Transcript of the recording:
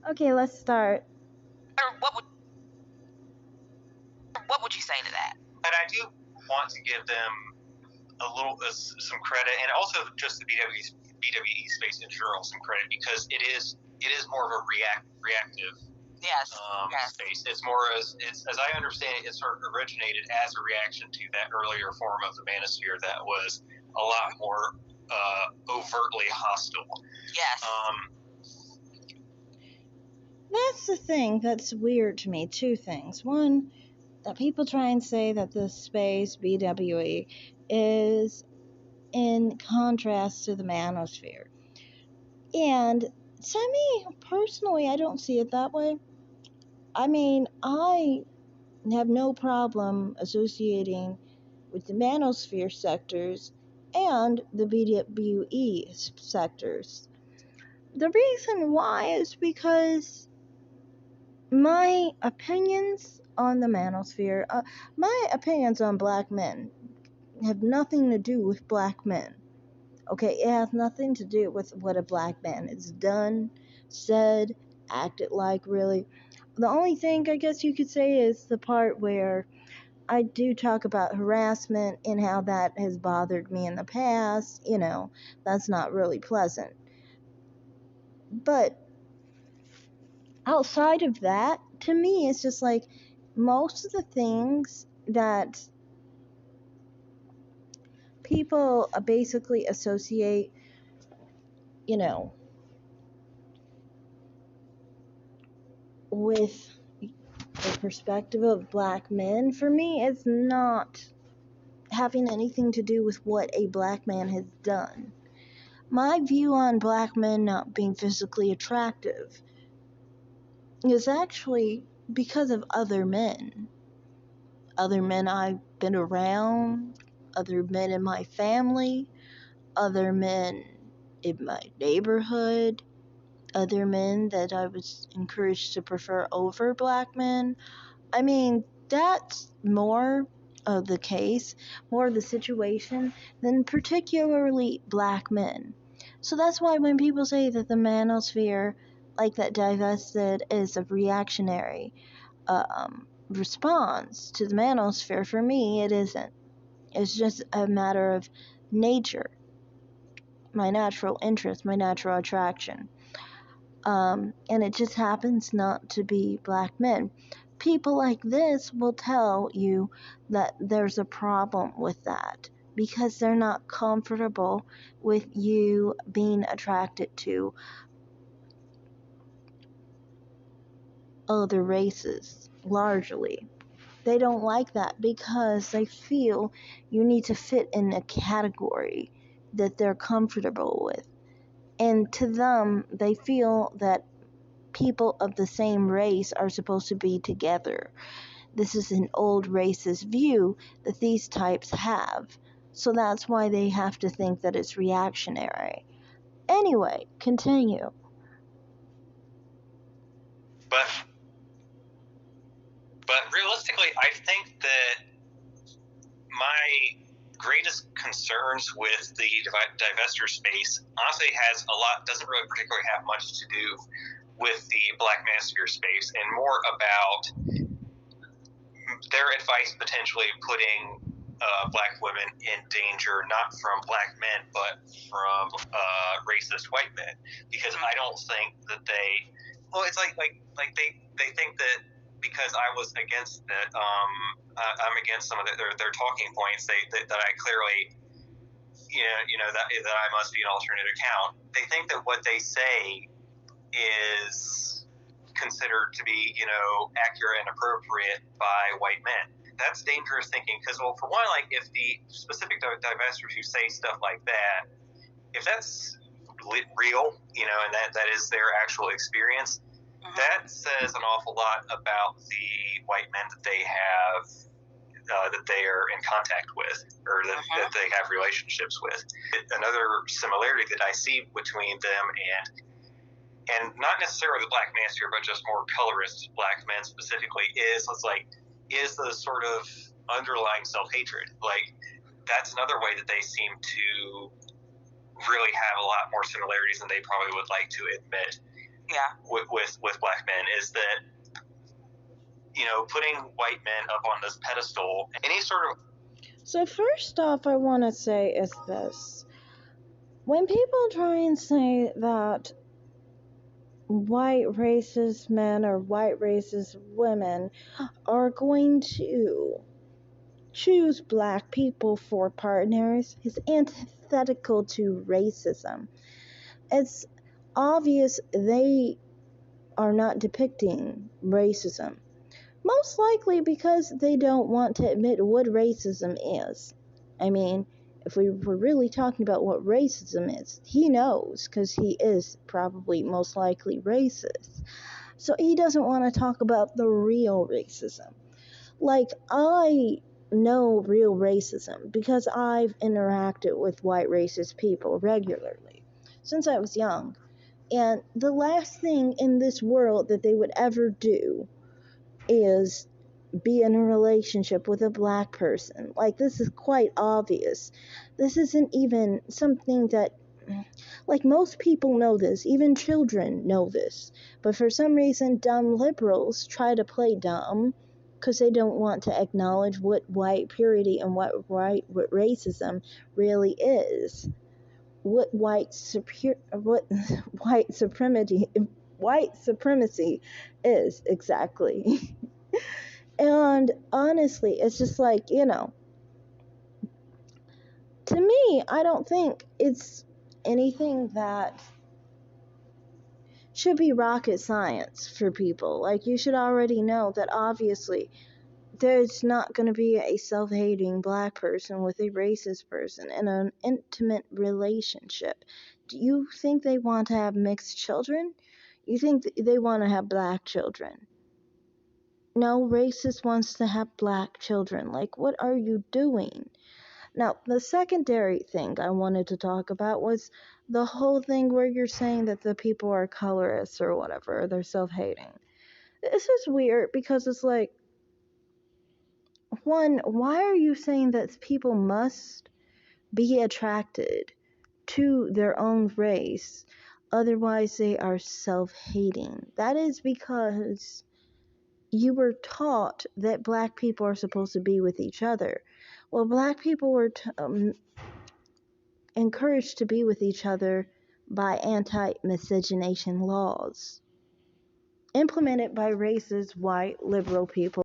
Okay, let's start. Or what would you say to that? And I do want to give them a little some credit, and also just the BWE space in general some credit, because it is more of a reactive Yes. space. It's more as I understand it, it sort of originated as a reaction to that earlier form of the manosphere that was a lot more overtly hostile. Yes. That's the thing that's weird to me. Two things. One, that people try and say that the space BWE is in contrast to the manosphere. And to me, personally, I don't see it that way. I mean, I have no problem associating with the manosphere sectors and the BWE sectors. The reason why is because my opinions on the manosphere, my opinions on black men have nothing to do with black men. Okay, it has nothing to do with what a black man has done, said, acted like, really. The only thing I guess you could say is the part where I do talk about harassment and how that has bothered me in the past. That's not really pleasant. But outside of that, to me, it's just like most of the things that people basically associate, you know, with the perspective of black men, for me, it's not having anything to do with what a black man has done. My view on black men not being physically attractive is actually because of other men. Other men I've been around, other men in my family, other men in my neighborhood, other men that I was encouraged to prefer over black men. I mean, that's more of the case, more of the situation than particularly black men. So that's why when people say that the manosphere, like that divested, is a reactionary response to the manosphere, for me, it isn't. It's just a matter of nature, my natural interest, my natural attraction. And it just happens not to be black men. People like this will tell you that there's a problem with that because they're not comfortable with you being attracted to other races, largely. They don't like that because they feel you need to fit in a category that they're comfortable with. And to them, they feel that people of the same race are supposed to be together. This is an old racist view that these types have. So that's why they have to think that it's reactionary. Anyway, continue. But realistically, I think that my greatest concerns with the divestor space honestly doesn't really particularly have much to do with the black manosphere space, and more about their advice potentially putting black women in danger, not from black men, but from racist white men. Because I don't think that it's like they think that because I was against it, I'm against some of their talking points. That I clearly, that I must be an alternate account. They think that what they say is considered to be, accurate and appropriate by white men. That's dangerous thinking because, well, for one, like if the specific divestors who say stuff like that, if that's real, and that is their actual experience, that says an awful lot about the white men that they have, that they are in contact with, or that they have relationships with. Another similarity that I see between them and not necessarily the black manosphere, but just more colorist black men specifically, is the sort of underlying self-hatred. Like, that's another way that they seem to really have a lot more similarities than they probably would like to admit. with black men is that, putting white men up on this pedestal, any sort of. So first off, I want to say is this. When people try and say that white racist men or white racist women are going to choose black people for partners, is antithetical to racism. It's obvious they are not depicting racism. Most likely because they don't want to admit what racism is. I mean, if we were really talking about what racism is, he knows because he is probably most likely racist. So he doesn't want to talk about the real racism. Like, I know real racism because I've interacted with white racist people regularly since I was young. And the last thing in this world that they would ever do is be in a relationship with a black person. Like, this is quite obvious. This isn't even something that, like, most people know this, even children know this. But for some reason, dumb liberals try to play dumb because they don't want to acknowledge what white purity and what racism really is. What white supremacy is exactly. And honestly, it's just like, to me, I don't think it's anything that should be rocket science for people. Like, you should already know that obviously there's not going to be a self-hating black person with a racist person in an intimate relationship. Do you think they want to have mixed children? You think they want to have black children? No racist wants to have black children. Like, what are you doing? Now, the secondary thing I wanted to talk about was the whole thing where you're saying that the people are colorists or whatever, or they're self-hating. This is weird because it's like, one, why are you saying that people must be attracted to their own race, otherwise they are self-hating? That is because you were taught that black people are supposed to be with each other. Well, black people were encouraged to be with each other by anti-miscegenation laws implemented by racist white liberal people